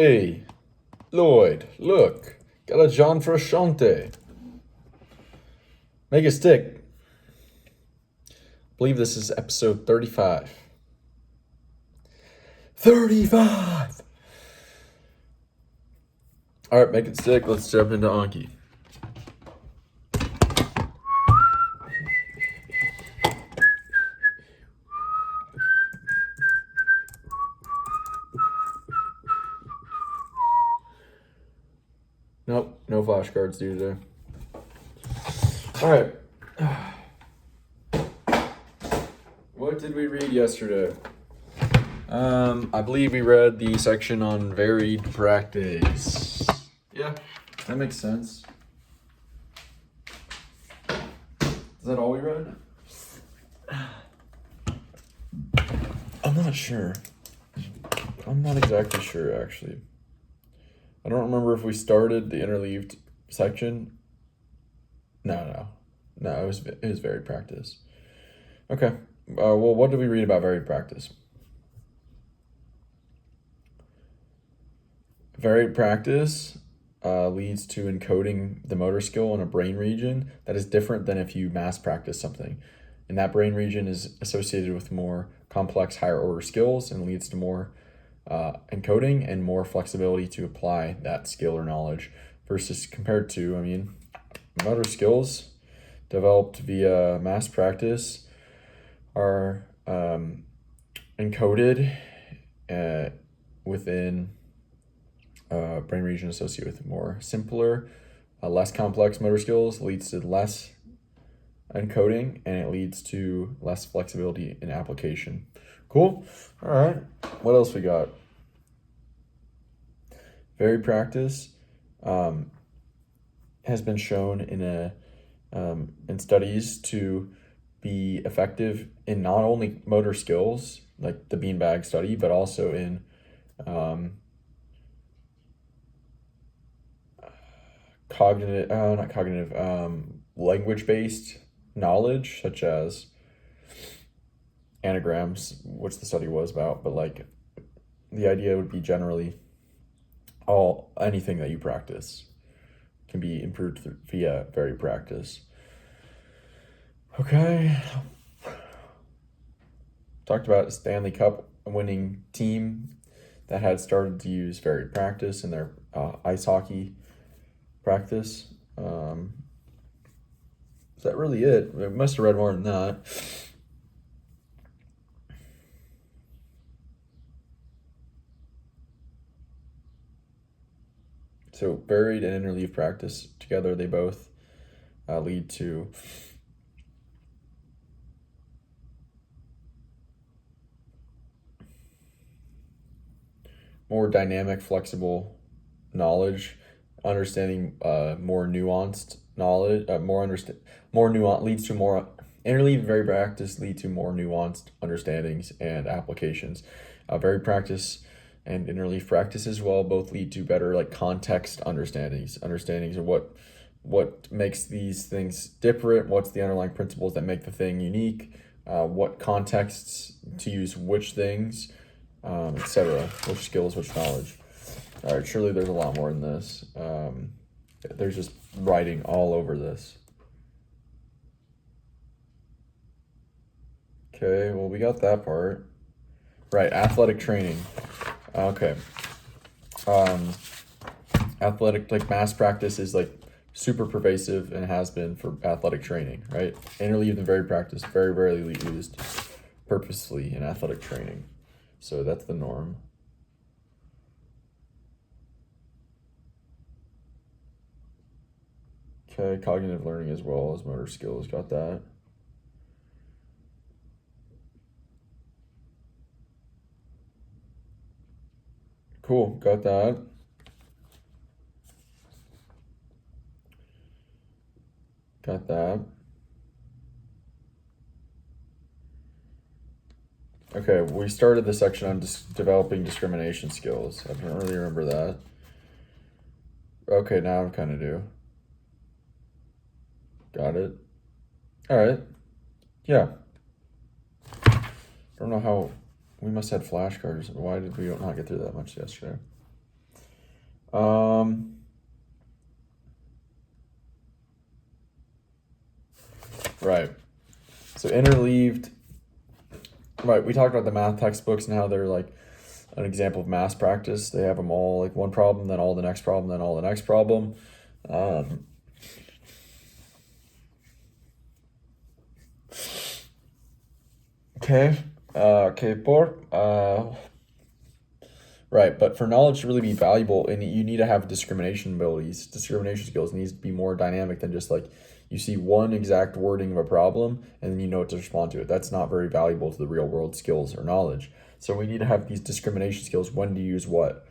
Hey, Lloyd, look, got a John Frusciante. Make it stick. I believe this is episode 35. 35! Alright, make it stick. Let's jump into Anki. Nope, no flashcards due today. Alright. What did we read yesterday? I believe we read the section on varied practice. Yeah, that makes sense. Is that all we read? I'm not sure. I'm not exactly sure, actually. I don't remember if we started the interleaved section. No, it was varied practice. Okay. Well, what did we read about varied practice? Varied practice leads to encoding the motor skill in a brain region that is different than if you mass practice something. And that brain region is associated with more complex, higher order skills and leads to more encoding and more flexibility to apply that skill or knowledge versus compared to, motor skills developed via mass practice are encoded within brain region associated with more simpler, less complex motor skills, leads to less encoding, and it leads to less flexibility in application. Cool. All right. What else we got? Varied practice has been shown in studies to be effective in not only motor skills, like the beanbag study, but also in language-based knowledge, such as anagrams, which the study was about, but like the idea would be generally anything that you practice can be improved via varied practice. Okay. Talked about a Stanley Cup winning team that had started to use varied practice in their ice hockey practice. Is that really it? I must have read more than that. So varied and interleaved practice together, they both lead to more dynamic, flexible knowledge, understanding more nuanced knowledge, leads to more interleaved varied practice lead to more nuanced understandings and applications. Varied practice and interleaved practice as well both lead to better like context understandings of what makes these things different, what's the underlying principles that make the thing unique, what contexts to use which things, etc., which skills, which knowledge. All right, surely there's a lot more in this. There's just writing all over this. Okay, well, we got that part. Right, athletic training. Okay. Athletic, like mass practice is like super pervasive and has been for athletic training, right? Interleaved and varied practice, very rarely used purposely in athletic training. So that's the norm. Okay, cognitive learning as well as motor skills, got that. Cool, got that. Got that. Okay, we started the section on developing discrimination skills. I don't really remember that. Okay, now I kind of do. Got it. All right. Yeah. Don't know how we must have had flashcards. Why did we not get through that much yesterday? Um, right. So interleaved. Right. We talked about the math textbooks and how they're like an example of mass practice. They have them all like one problem, then all the next problem, then all the next problem. Um, okay. Okay, por. Right, but for knowledge to really be valuable, and you need to have discrimination abilities, discrimination skills. It needs to be more dynamic than just like you see one exact wording of a problem and then you know what to respond to it. That's not very valuable to the real world skills or knowledge. So we need to have these discrimination skills. When to use what,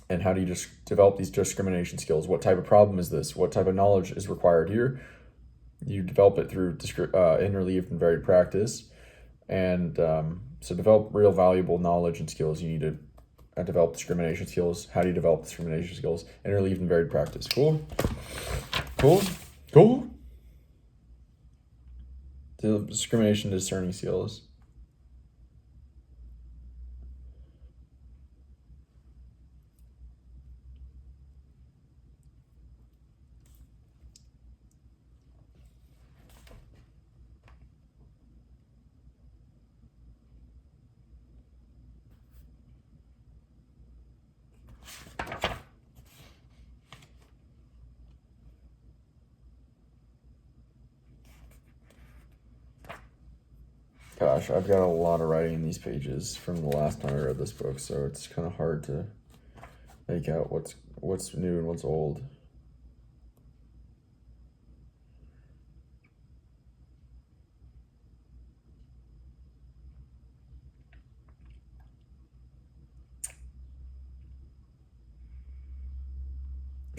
and how do you just develop these discrimination skills? What type of problem is this? What type of knowledge is required here? You develop it through interleaved and varied practice. And so develop real valuable knowledge and skills. You need to develop discrimination skills. How do you develop discrimination skills? Interleaved and varied practice. Cool? Cool? Cool? Discrimination discerning skills. Gosh, I've got a lot of writing in these pages from the last time I read this book, so it's kind of hard to make out what's new and what's old.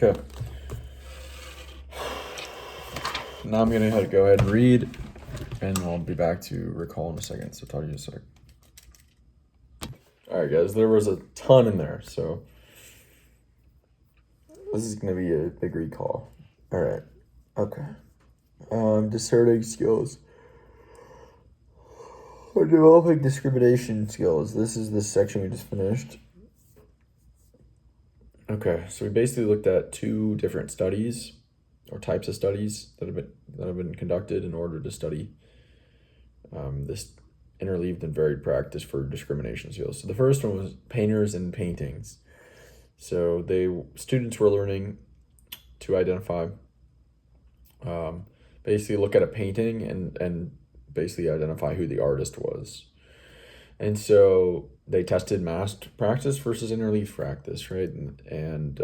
Okay. Now I'm gonna go ahead and read, and I'll be back to recall in a second. So talk to you in a sec. All right, guys. There was a ton in there, so this is gonna be a big recall. All right. Okay. Discerning skills. We're developing discrimination skills. This is the section we just finished. Okay, so we basically looked at two different studies or types of studies that have been conducted in order to study this interleaved and varied practice for discrimination skills. So the first one was painters and paintings. So students were learning to identify, basically look at a painting and basically identify who the artist was. And so they tested mass practice versus interleaved practice, right? And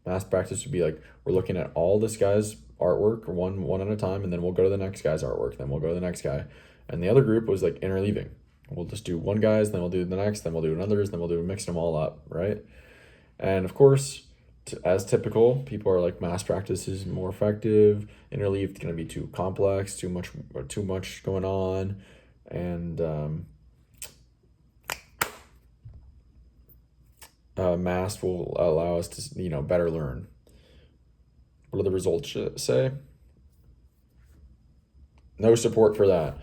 mass practice would be like, we're looking at all this guy's artwork one at a time, and then we'll go to the next guy's artwork, then we'll go to the next guy. And the other group was like interleaving. We'll just do one guy's, then we'll do the next, then we'll do another's, then we'll do mix them all up, right? And of course, as typical, people are like, mass practice is more effective. Interleaved going to be too complex, too much going on, and mass will allow us to better learn. What do the results say? No support for that.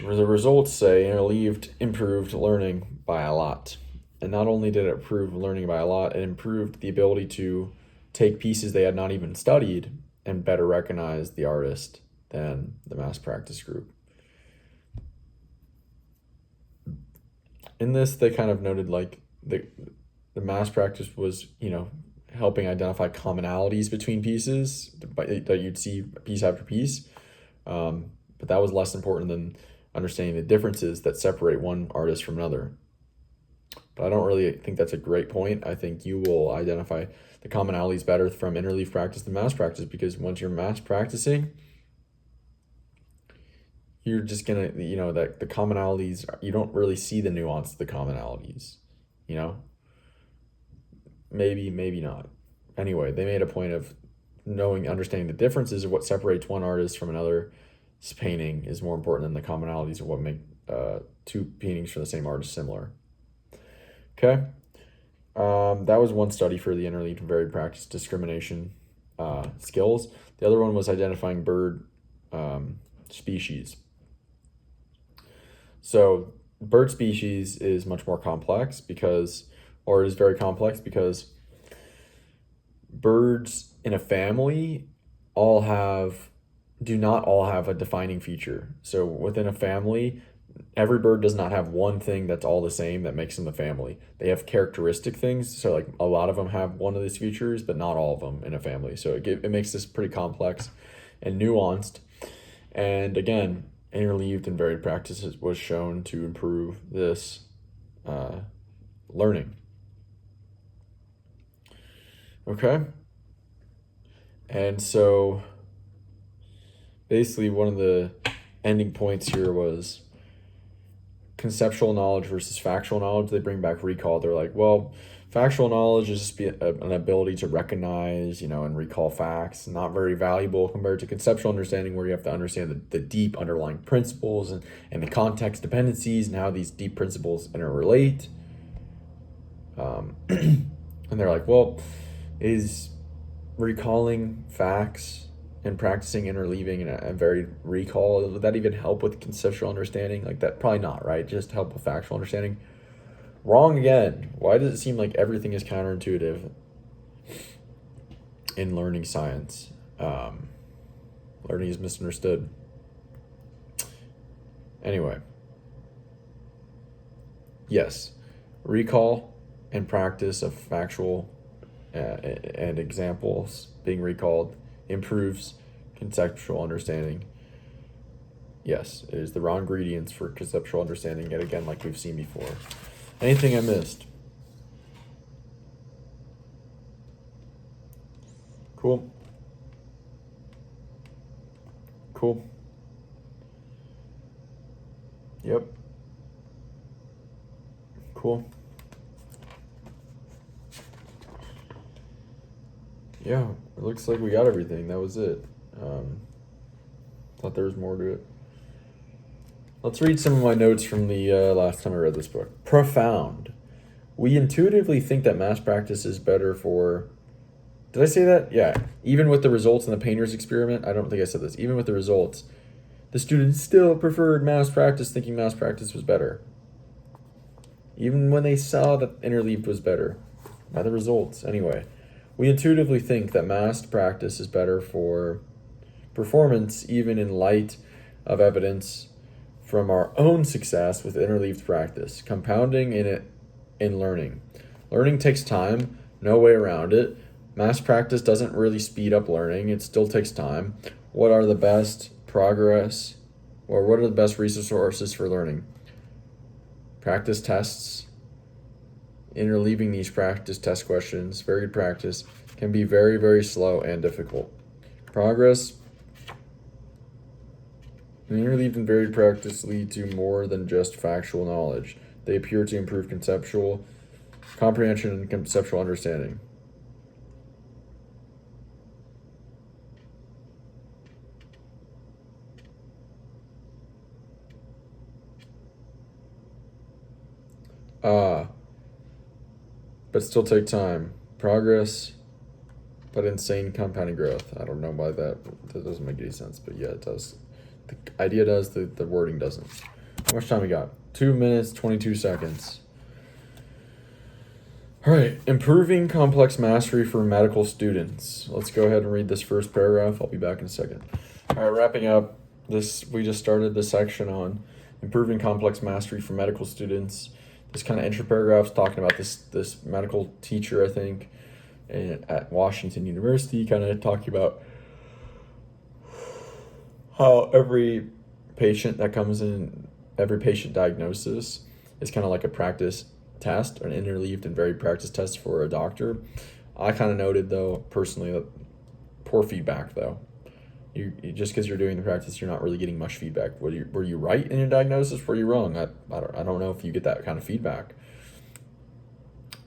The results say interleaved improved learning by a lot. And not only did it improve learning by a lot, it improved the ability to take pieces they had not even studied and better recognize the artist than the mass practice group. In this, they kind of noted like the mass practice was, helping identify commonalities between pieces that you'd see piece after piece. But that was less important than understanding the differences that separate one artist from another. But I don't really think that's a great point. I think you will identify the commonalities better from interleaved practice than mass practice, because once you're mass practicing, you're just gonna, that the commonalities, you don't really see the nuance of the commonalities, maybe not. Anyway, they made a point of understanding the differences of what separates one artist from another painting is more important than the commonalities of what make two paintings from the same artist similar. Okay. That was one study for the interleaved and varied practice discrimination skills. The other one was identifying bird species. So bird species is much more complex because or is very complex because birds in a family all have do not all have a defining feature. So within a family, every bird does not have one thing that's all the same that makes them the family. They have characteristic things. So like a lot of them have one of these features, but not all of them in a family. So it makes this pretty complex and nuanced. And again, interleaved and varied practices was shown to improve this learning. Okay. And so basically one of the ending points here was conceptual knowledge versus factual knowledge. They bring back recall. They're like, well, factual knowledge is just an ability to recognize, and recall facts. Not very valuable compared to conceptual understanding, where you have to understand the deep underlying principles and the context dependencies and how these deep principles interrelate. And they're like, well, is recalling facts and practicing interleaving and varied recall, would that even help with conceptual understanding? Like that, probably not, right? Just help with factual understanding. Wrong again. Why does it seem like everything is counterintuitive in learning science? Learning is misunderstood. Anyway, yes, recall and practice of factual and examples being recalled improves conceptual understanding. Yes, it is the raw ingredients for conceptual understanding, yet again, like we've seen before. Anything I missed? Cool. Yep. Cool. Yeah, it looks like we got everything. That was it. Thought there was more to it. Let's read some of my notes from the last time I read this book. Profound. We intuitively think that mass practice is better for... Did I say that? Yeah. Even with the results in the painter's experiment, I don't think I said this. Even with the results, the students still preferred mass practice, thinking mass practice was better. Even when they saw that interleaved was better. By the results. Anyway, we intuitively think that mass practice is better for performance, even in light of evidence from our own success with interleaved practice, compounding in it in learning. Learning takes time, no way around it. Mass practice doesn't really speed up learning, it still takes time. What are the best resources for learning? Practice tests. Interleaving these practice test questions, varied practice, can be very, very slow and difficult. Progress. Interleaved and varied practice lead to more than just factual knowledge. They appear to improve conceptual comprehension and conceptual understanding. But still take time. Progress, but insane compounding growth. I don't know why that doesn't make any sense, but yeah, it does. The idea does, the wording doesn't. How much time we got? 2 minutes, 22 seconds. All right, improving complex mastery for medical students. Let's go ahead and read this first paragraph. I'll be back in a second. All right, wrapping up this, we just started this section on improving complex mastery for medical students. This kind of intro paragraph's talking about this medical teacher, I think, at Washington University, kind of talking about how every patient that comes in, every patient diagnosis is kind of like a practice test, or an interleaved and varied practice test for a doctor. I kind of noted, though, personally, that poor feedback, though. You just because you're doing the practice, you're not really getting much feedback. Were you right in your diagnosis? Were you wrong? I don't know if you get that kind of feedback.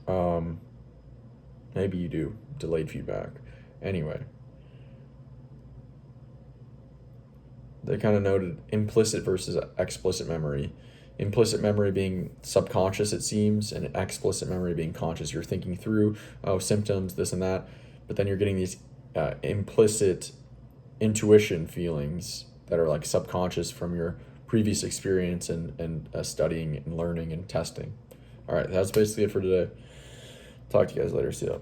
Maybe you do. Delayed feedback. Anyway. They kind of noted implicit versus explicit memory. Implicit memory being subconscious, it seems, and explicit memory being conscious. You're thinking through, symptoms, this and that, but then you're getting these implicit intuition feelings that are like subconscious from your previous experience and studying and learning and testing. All right, that's basically it for today. Talk to you guys later. See ya.